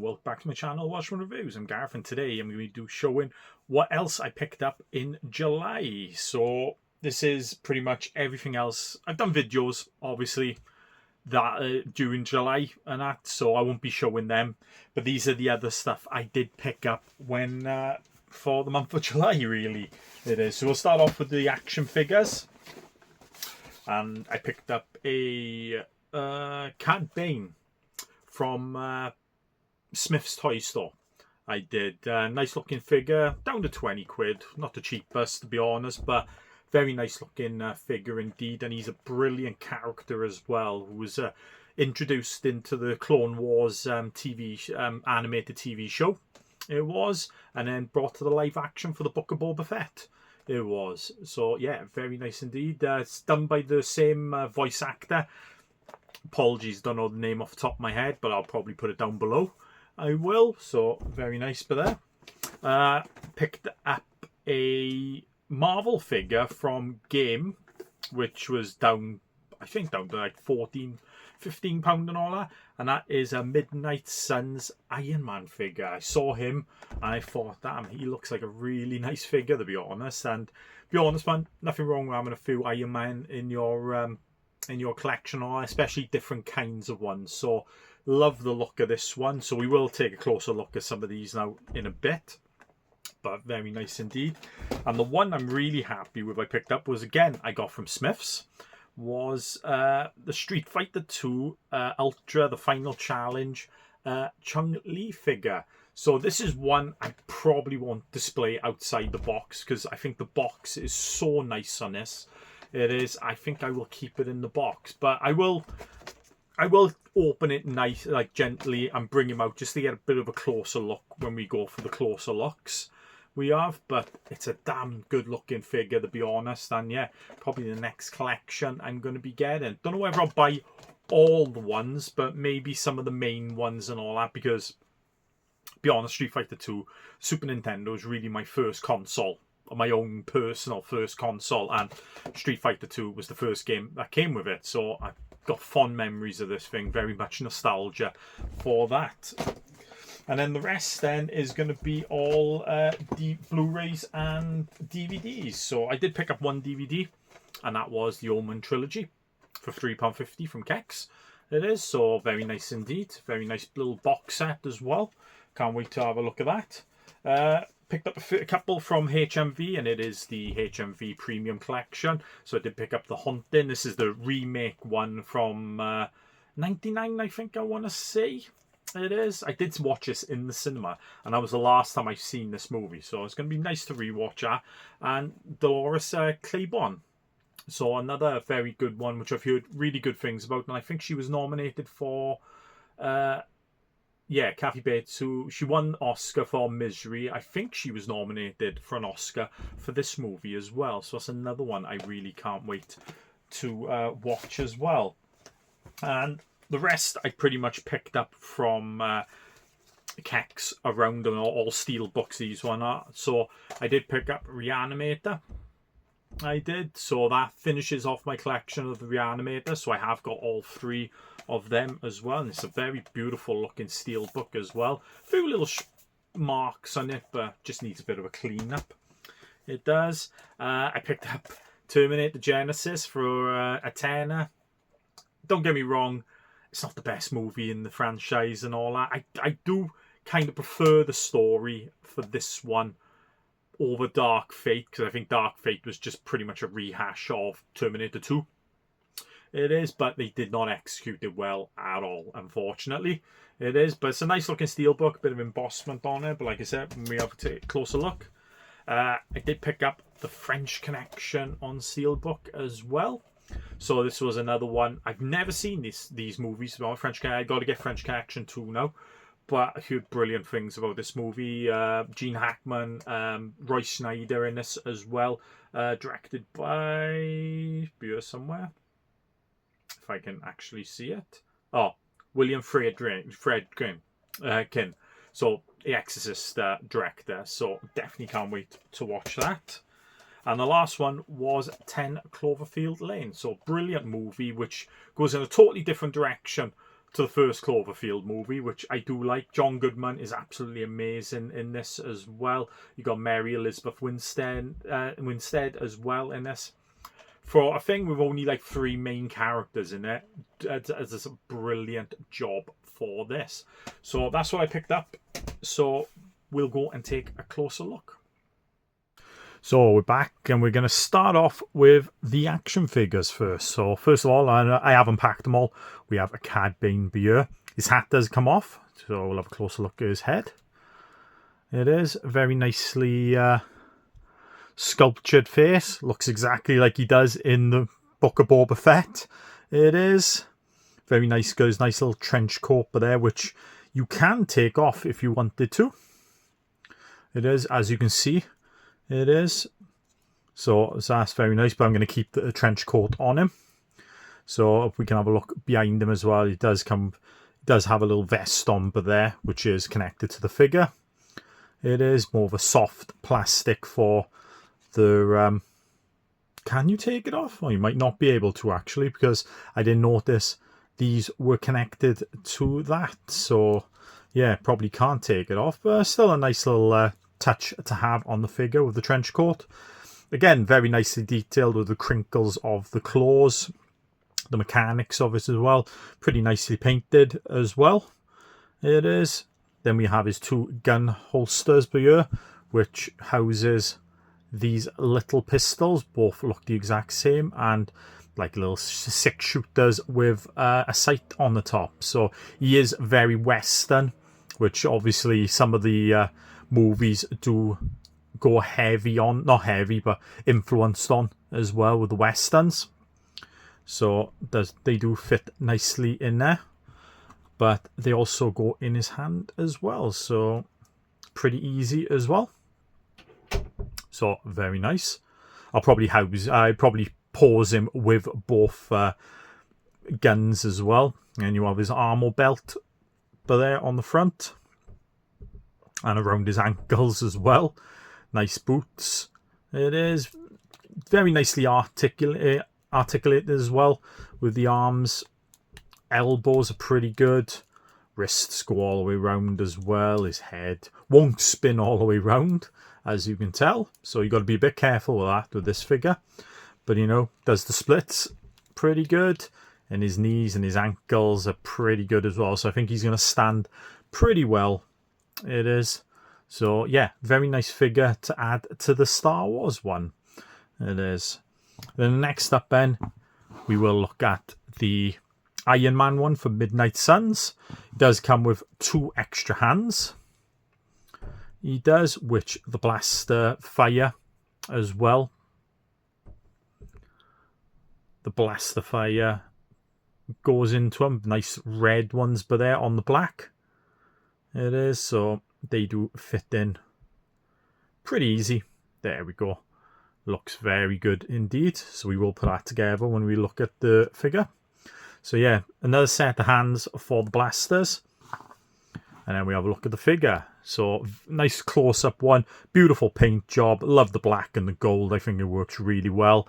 welcome back to my channel, Watchman Reviews. I'm Gareth, and today I'm going to be showing what else I picked up in July. So this is pretty much everything else. I've done videos, obviously, that during July and that, so I won't be showing them. But these are the other stuff I did pick up when for the month of July, really. It is. So we'll start off with the action figures. And I picked up a Darth Bane from Smith's Toy Store. I did. Nice looking figure, down to 20 quid. Not the cheapest, to be honest, but very nice looking figure indeed. And he's a brilliant character as well, who was introduced into the Clone Wars animated TV show. It was, and then brought to the live action for the Book of Boba Fett. It was. So yeah, very nice indeed. It's done by the same voice actor. Apologies, don't know the name off the top of my head, but I'll probably put it down below. I will. So very nice for there. Picked up a Marvel figure from Game, which was down, I think down to like £14, £15 and all that. And that is a Midnight Suns Iron Man figure. I saw him and I thought, damn, he looks like a really nice figure, to be honest. And to be honest, man, nothing wrong with having a few Iron Man in your collection, or especially different kinds of ones. So love the look of this one. So we will take a closer look at some of these now in a bit, but very nice indeed. And the one I'm really happy with I picked up was, again, I got from Smith's, was the Street Fighter 2 Ultra, the Final Challenge Chun-Li figure. So this is one I probably won't display outside the box, because I think the box is so nice on this. It is. I think I will keep it in the box, but I will open it nice, like gently, and bring him out just to get a bit of a closer look when we go for the closer looks we have. But it's a damn good looking figure, to be honest. And yeah, probably the next collection I'm going to be getting. Don't know whether I'll buy all the ones, but maybe some of the main ones and all that, because to be honest, Street Fighter 2 Super Nintendo is really my first console, my own personal first console, and Street Fighter 2 was the first game that came with it. So I've got fond memories of this thing, very much nostalgia for that. And then the rest then is going to be all Blu-rays and DVDs. So I did pick up one DVD, and that was the Omen Trilogy for £3.50 from Kex. It is. So very nice indeed. Very nice little box set as well. Can't wait to have a look at that. Picked up a couple from HMV, and it is the HMV Premium Collection. So I did pick up The Haunting. This is the remake one from 99, I think I want to say. It is. I did watch this in the cinema, and that was the last time I've seen this movie. So it's going to be nice to rewatch that. And Dolores Claiborne. So another very good one, which I've heard really good things about. And I think she was nominated for... yeah, Kathy Bates, who she won Oscar for Misery. I think she was nominated for an Oscar for this movie as well. So that's another one I really can't wait to watch as well. And the rest I pretty much picked up from Kex around them, all Steelbooks, these one are. So I did pick up ReAnimator. I did. So that finishes off my collection of the ReAnimator. So I have got all three of them as well, and it's a very beautiful looking steel book as well. A few little marks on it, but just needs a bit of a clean up. It does. I picked up Terminator Genesis for a tenner. Don't get me wrong, it's not the best movie in the franchise and all that. I do kind of prefer the story for this one over Dark Fate, because I think Dark Fate was just pretty much a rehash of Terminator 2. It is, but they did not execute it well at all, unfortunately. It is, but it's a nice looking steelbook, a bit of embossment on it. But like I said, when we have a take a closer look, I did pick up the French Connection on steelbook as well. So this was another one. I've never seen these movies about French Connection. I got to get French Connection 2 now. But I heard brilliant things about this movie. Gene Hackman, Roy Schneider in this as well. Directed by... Beer somewhere. If I can actually see it. Oh, William Friedkin. So, The Exorcist director. So, definitely can't wait to watch that. And the last one was 10 Cloverfield Lane. So, brilliant movie, which goes in a totally different direction to the first Cloverfield movie, which I do like. John Goodman is absolutely amazing in this as well. You got Mary Elizabeth Winstead as well in this. For a thing with only like 3 main characters in it, it's a brilliant job for this. So that's what I picked up. So we'll go and take a closer look. So we're back and we're going to start off with the action figures first. So first of all, I haven't packed them all. We have a Cad Bane here. His hat does come off, so we'll have a closer look at his head. It is very nicely sculptured face. Looks exactly like he does in the Book of Boba Fett. It is very nice. Got his nice little trench coat there, which you can take off if you wanted to. It is, as you can see, it is. So that's very nice, but I'm going to keep the trench coat on him. So if we can have a look behind him as well, it does have a little vest on there, which is connected to the figure. It is more of a soft plastic for the can you take it off? Well, you might not be able to actually, because I didn't notice these were connected to that. So yeah, probably can't take it off, but still a nice little touch to have on the figure with the trench coat. Again, very nicely detailed with the crinkles of the claws, the mechanics of it as well, pretty nicely painted as well. It is. Then we have his 2 gun holsters here, which houses these little pistols. Both look the exact same, and like little 6 shooters with a sight on the top. So he is very Western, which obviously some of the movies do go heavy on, not heavy, but influenced on as well with the Westerns. So they do fit nicely in there, but they also go in his hand as well. So pretty easy as well. So very nice. I'll probably pause him with both guns as well. And you have his armor belt there on the front and around his ankles as well. Nice boots. It is very nicely articulated as well with the arms. Elbows are pretty good. Wrists go all the way around as well. His head won't spin all the way around, as you can tell. So you've got to be a bit careful with that with this figure. But, you know, does the splits pretty good. And his knees and his ankles are pretty good as well. So I think he's going to stand pretty well. It is. So, yeah, very nice figure to add to the Star Wars one. It is. Then next up, then, we will look at the Iron Man one for Midnight Suns. It does come with 2 extra hands. He does, which the blaster fire as well. The blaster fire goes into them. Nice red ones, but they're on the black. It is, so they do fit in pretty easy. There we go. Looks very good indeed. So we will put that together when we look at the figure. So yeah, another set of hands for the blasters. And then we have a look at the figure. So nice close-up one. Beautiful paint job. Love the black and the gold. I think it works really well.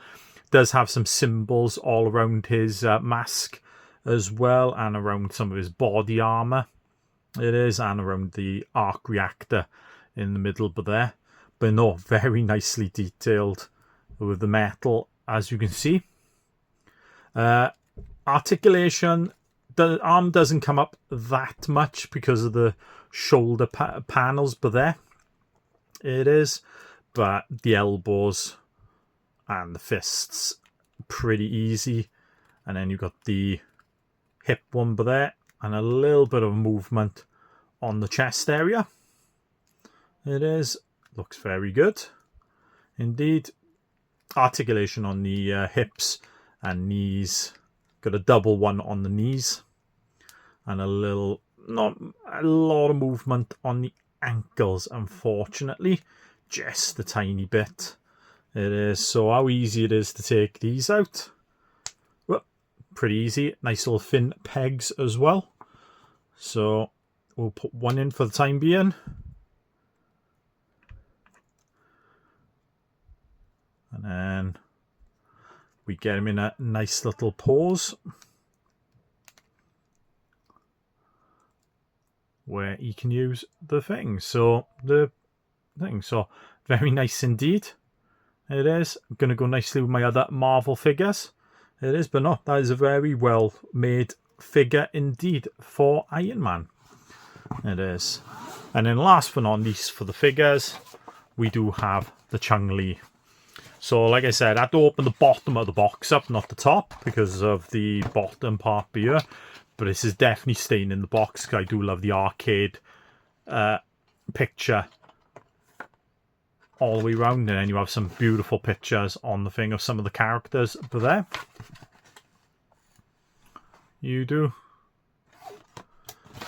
Does have some symbols all around his mask as well, and around some of his body armor. It is, and around the arc reactor in the middle there. But no, very nicely detailed with the metal, as you can see. Articulation, the arm doesn't come up that much because of the shoulder panels, but there it is. But the elbows and the fists, pretty easy. And then you've got the hip one there, and a little bit of movement on the chest area. It is. Looks very good indeed. Articulation on the hips and knees. Got a double one on the knees, and not a lot of movement on the ankles, unfortunately. Just a tiny bit. It is. So how easy it is to take these out. Well, pretty easy. Nice little thin pegs as well. So we'll put one in for the time being. And then we get him in a nice little pose. where he can use the thing. So very nice indeed. It is going to go nicely with my other Marvel figures. It is, but no, that is a very well made figure indeed for Iron Man. It is. And then last but not least for the figures, we do have the Chung-Li. So like I said, I had to open the bottom of the box up, not the top, because of the bottom part here. But this is definitely staying in the box, because I do love the arcade picture all the way around. And then you have some beautiful pictures on the thing of some of the characters over there. You do.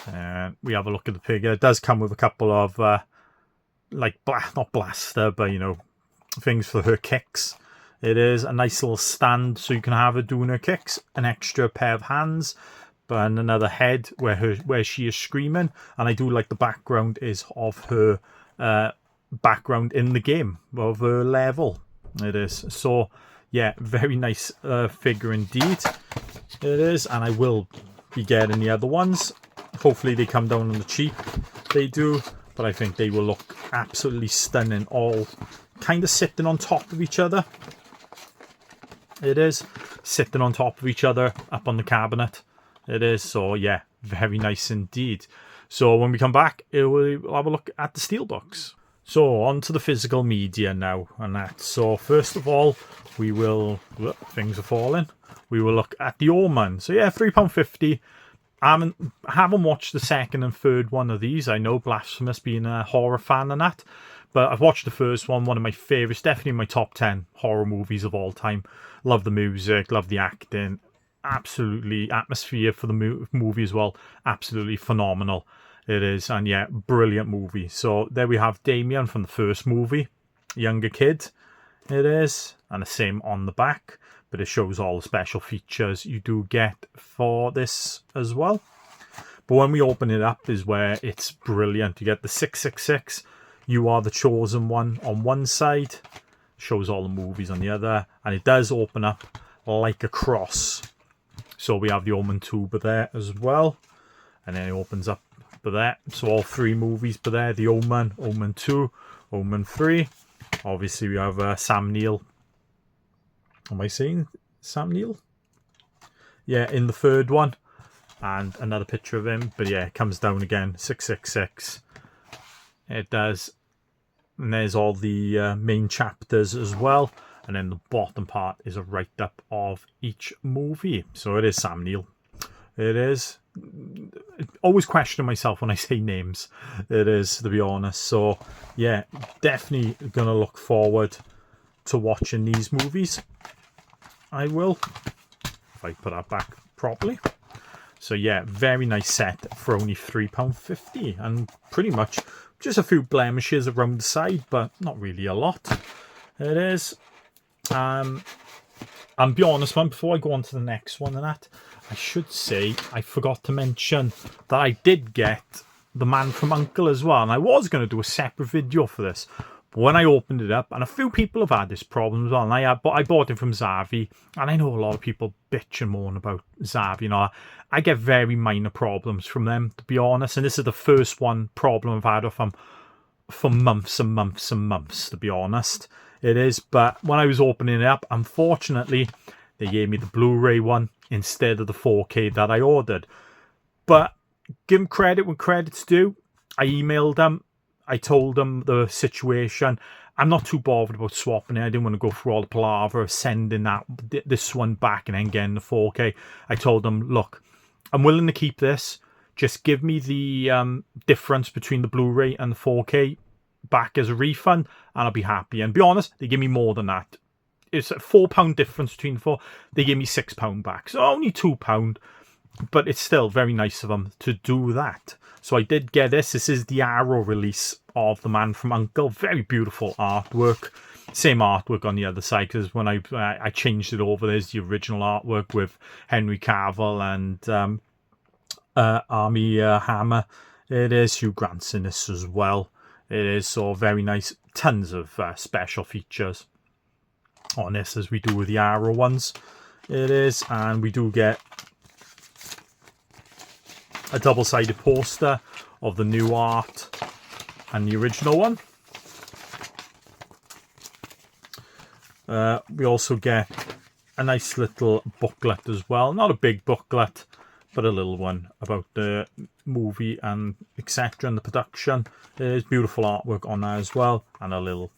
And we have a look at the figure. It does come with a couple of, not blaster, but, you know, things for her kicks. It is a nice little stand so you can have her doing her kicks. An extra pair of hands, and another head where she is screaming. And I do like the background is of her background in the game, of her level. It is. So, yeah, very nice figure indeed. It is, and I will be getting the other ones. Hopefully they come down on the cheap. They do, but I think they will look absolutely stunning, all kind of sitting on top of each other. It is sitting on top of each other up on the cabinet. It is. So yeah, very nice indeed. So when we come back, we'll have a look at the Steelbooks. So on to the physical media now and that. So first of all, we will, things are falling. We will look at the Omen. So yeah, £3.50. I haven't watched the second and third one of these. I know, blasphemous, being a horror fan and that. But I've watched the first one of my favourites, definitely in my top 10 horror movies of all time. Love the music, love the acting. Absolutely, atmosphere for the movie as well. Absolutely phenomenal. It is, and yeah, brilliant movie. So there we have Damien from the first movie. Younger kid. It is, and the same on the back. But it shows all the special features you do get for this as well. But when we open it up is where it's brilliant. You get the 666. You are the chosen one on one side. Shows all the movies on the other. And it does open up like a cross. So we have the Omen 2 there as well. And then it opens up there. So all three movies there. The Omen, Omen 2, Omen 3. Obviously we have Sam Neill. Am I saying Sam Neill? Yeah, in the third one. And another picture of him. But yeah, it comes down again. 666. It does. And there's all the main chapters as well. And then the bottom part is a write-up of each movie. So it is Sam Neill. It is. Always question myself when I say names. It is, to be honest. So yeah, definitely going to look forward to watching these movies. I will, if I put that back properly. So yeah, very nice set for only £3.50, and pretty much just a few blemishes around the side, but not really a lot. It is. And be honest, before I go on to the next one and that, I should say I forgot to mention that I did get the Man from U.N.C.L.E. as well, and I was going to do a separate video for this. But when I opened it up, and a few people have had this problem as well, and I bought it from Zavi, and I know a lot of people bitch and moan about Zavi. You know, I get very minor problems from them, to be honest, and this is the first problem I've had with them for months and months and months, to be honest. It is, but when I was opening it up, unfortunately, they gave me the Blu-ray one instead of the 4K that I ordered. But give them credit when credit's due. I emailed them. I told them the situation. I'm not too bothered about swapping it. I didn't want to go through all the palaver of sending this one back and then getting the 4K. I told them, look, I'm willing to keep this. Just give me the difference between the Blu-ray and the 4K back as a refund, and I'll be happy. And be honest, they give me more than that. It's a £4 difference between the four. They give me £6 back. So only £2. But it's still very nice of them to do that. So I did get this. This is the Arrow release of The Man from U.N.C.L.E. Very beautiful artwork. Same artwork on the other side, because when I changed it over, there's the original artwork with Henry Cavill and Armie Hammer. It is Hugh Grant's in this as well. It is so very nice. Tons of special features on this, as we do with the Arrow ones. It is, and we do get a double-sided poster of the new art and the original one. We also get a nice little booklet as well. Not a big booklet, but a little one about the movie and etc. and the production. There's beautiful artwork on that as well, and a little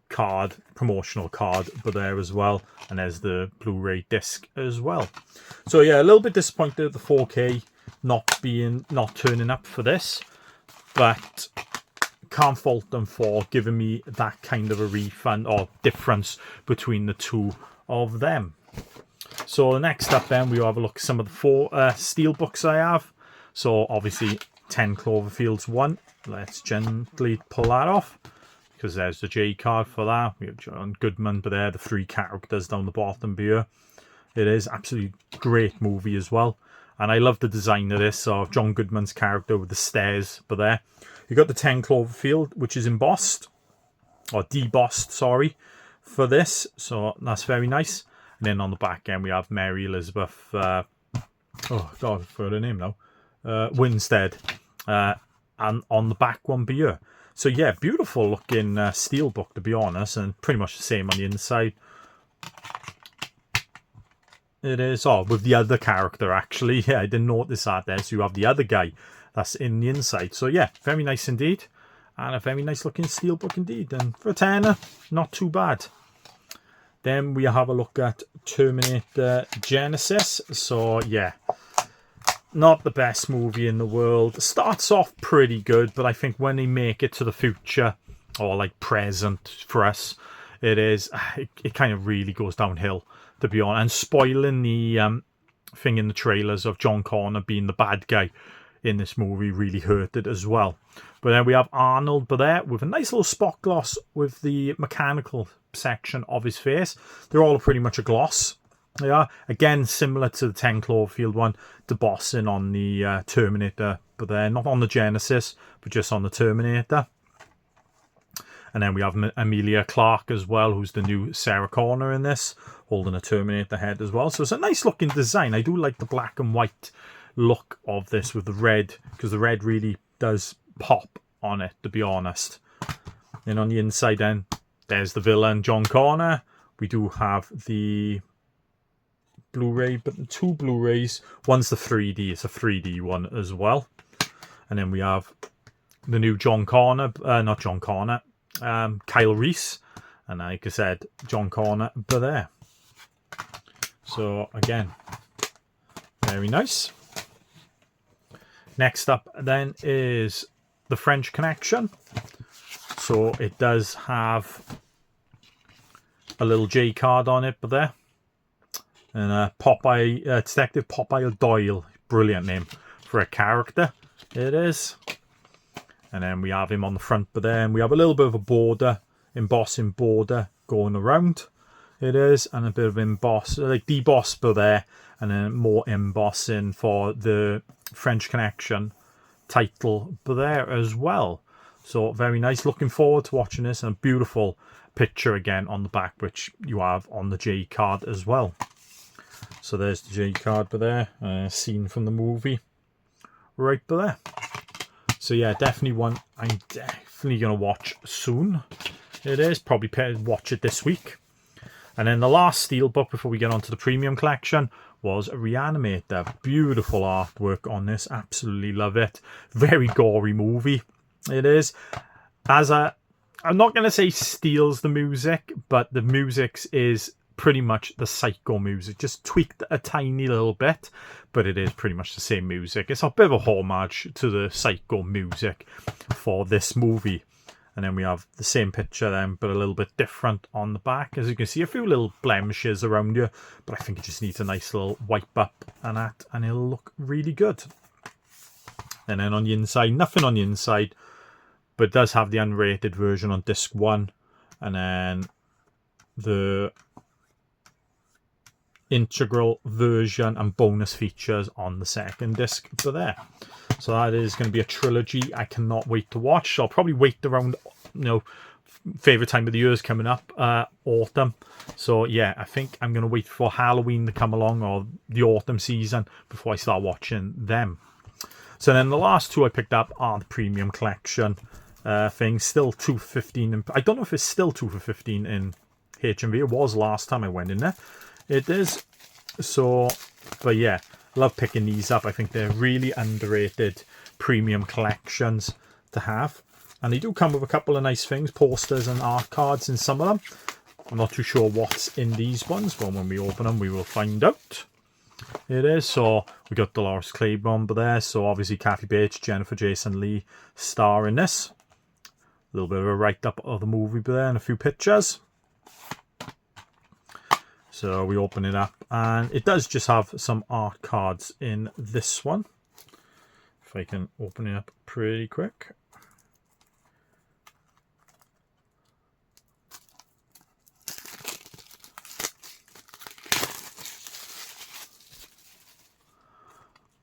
card, promotional card, but there as well. And there's the Blu-ray disc as well. So yeah, a little bit disappointed at the 4K not turning up for this, but can't fault them for giving me that kind of a refund or difference between the two of them. So next up then, we'll have a look at some of the 4 Steelbooks I have. So obviously 10 Cloverfields 1. Let's gently pull that off, because there's the J card for that. We have John Goodman, but there the 3 characters down the bottom here. It is absolutely great movie as well. And I love the design of this, of John Goodman's character with the stairs, but there. You got the 10 Cloverfield, which is embossed, or debossed, sorry, for this. So that's very nice. And then on the back end, we have Mary Elizabeth, oh God, I forgot her name now, Winstead, and on the back one here. So yeah, beautiful looking steelbook, to be honest, and pretty much the same on the inside. It is, oh, with the other character actually. Yeah, I didn't notice that there. So you have the other guy that's in the inside. So yeah, very nice indeed, and a very nice looking steelbook indeed. And for a tenner, not too bad. Then we have a look at Terminator Genesis. So yeah, not the best movie in the world. Starts off pretty good, but I think when they make it to the future, or like present for us, it kind of really goes downhill, to be honest. And spoiling the thing in the trailers of John Connor being the bad guy in this movie really hurt it as well. But then we have Arnold there with a nice little spot gloss with the mechanical section of his face. They're all pretty much a gloss. They are, again, similar to the 10 Cloverfield one, debossing on the Terminator, but they're not on the Genesis, but just on the Terminator. And then we have Emilia Clarke as well, who's the new Sarah Connor in this, holding a Terminator head as well. So it's a nice looking design. I do like the black and white look of this with the red, because the red really does pop on it, to be honest. Then on the inside then, there's the villain, John Connor. We do have the Blu-ray, but 2 Blu-rays. One's the 3D, it's a 3D one as well. And then we have the new John Connor, not John Connor, Kyle Reese. And like I said, John Connor, but there. So again, very nice. Next up then is the French Connection. So it does have a little J card on it, but there. And Popeye, Detective Popeye Doyle. Brilliant name for a character. It is. And then we have him on the front, but there. And we have a little bit of a border, embossing border going around. It is. And a bit of emboss, like deboss, but there. And then more embossing for the French Connection title, but there as well. So very nice. Looking forward to watching this. And a beautiful picture again on the back, which you have on the J card as well. So there's the J card, but there, scene from the movie, right there. So yeah, definitely one I'm definitely gonna watch soon. It is probably watch it this week. And then the last steelbook before we get on to the premium collection was ReAnimator. Beautiful artwork on this, absolutely love it. Very gory movie. It is. I'm not gonna say steals the music, but the music is pretty much the Psycho music, just tweaked a tiny little bit, but it is pretty much the same music. It's a bit of a homage to the Psycho music for this movie. And then we have the same picture then, but a little bit different on the back. As you can see, a few little blemishes around you, but I think it just needs a nice little wipe up and that, and it'll look really good. And then on the inside, nothing on the inside, but it does have the unrated version on disc 1, and then the integral version and bonus features on the second disc for there. So that is going to be a trilogy I cannot wait to watch. I'll probably wait around, favourite time of the year is coming up, autumn. So yeah, I think I'm going to wait for Halloween to come along, or the autumn season, before I start watching them. So then the last two I picked up are the premium collection things. Still 2 for 15. I don't know if it's still 2 for 15 in HMV. It was last time I went in there. It is. So, but yeah, love picking these up. I think they're really underrated premium collections to have. And they do come with a couple of nice things, posters and art cards in some of them. I'm not too sure what's in these ones, but when we open them, we will find out. It is. So we got Dolores Claiborne there. So obviously Kathy Bates, Jennifer Jason Leigh star in this. A little bit of a write-up of the movie there and a few pictures. So we open it up, and it does just have some art cards in this one. If I can open it up pretty quick.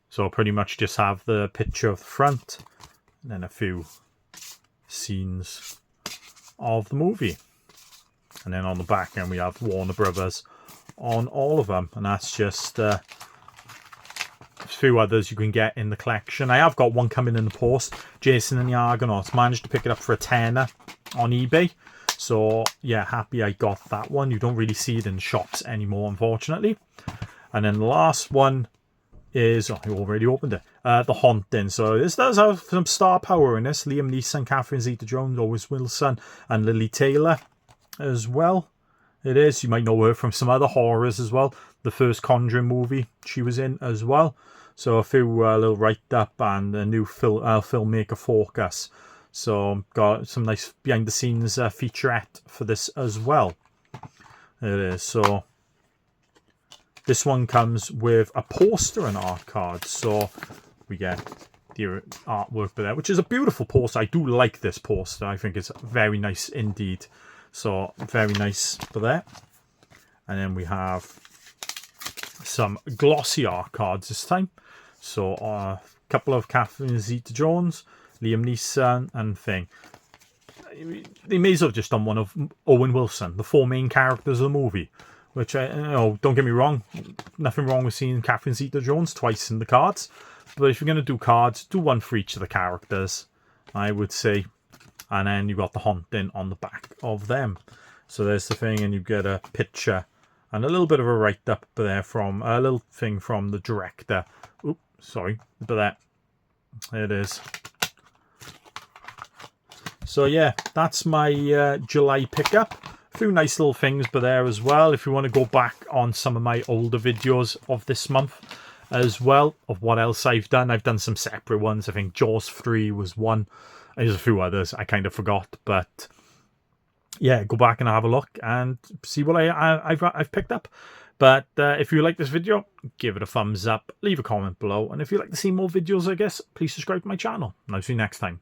So pretty much just have the picture of the front and then a few scenes of the movie. And then on the back end we have Warner Brothers on all of them. And that's just a few others you can get in the collection. I have got one coming in the post. Jason and the Argonauts. Managed to pick it up for a tenner on eBay. So yeah, happy I got that one. You don't really see it in shops anymore, unfortunately. And then the last one is, I already opened it, The Haunting. So this does have some star power in this. Liam Neeson, Catherine Zeta-Jones, Owen Wilson, and Lily Taylor as well. It is. You might know her from some other horrors as well. The first Conjuring movie she was in as well. So a few little write-up and a new filmmaker focus. So got some nice behind-the-scenes featurette for this as well. It is. So this one comes with a poster and art card. So we get the artwork there, which is a beautiful poster. I do like this poster. I think it's very nice indeed. So very nice for that. And then we have some glossy art cards this time. So a couple of Catherine Zeta-Jones, Liam Neeson and thing. They may as well have just done one of Owen Wilson, the 4 main characters of the movie. Which, don't get me wrong, nothing wrong with seeing Catherine Zeta-Jones twice in the cards. But if you're going to do cards, do one for each of the characters, I would say. And then you've got The Haunting on the back of them. So there's the thing, and you get a picture and a little bit of a write-up there from, a little thing from the director. Oops, sorry, but that, it is. So yeah, that's my July pickup. A few nice little things but there as well. If you want to go back on some of my older videos of this month as well, of what else I've done some separate ones. I think Jaws 3 was one. There's a few others I kind of forgot, but yeah, go back and have a look and see what I've picked up. But if you like this video, give it a thumbs up, leave a comment below, and if you'd like to see more videos, I guess, please subscribe to my channel. And I'll see you next time.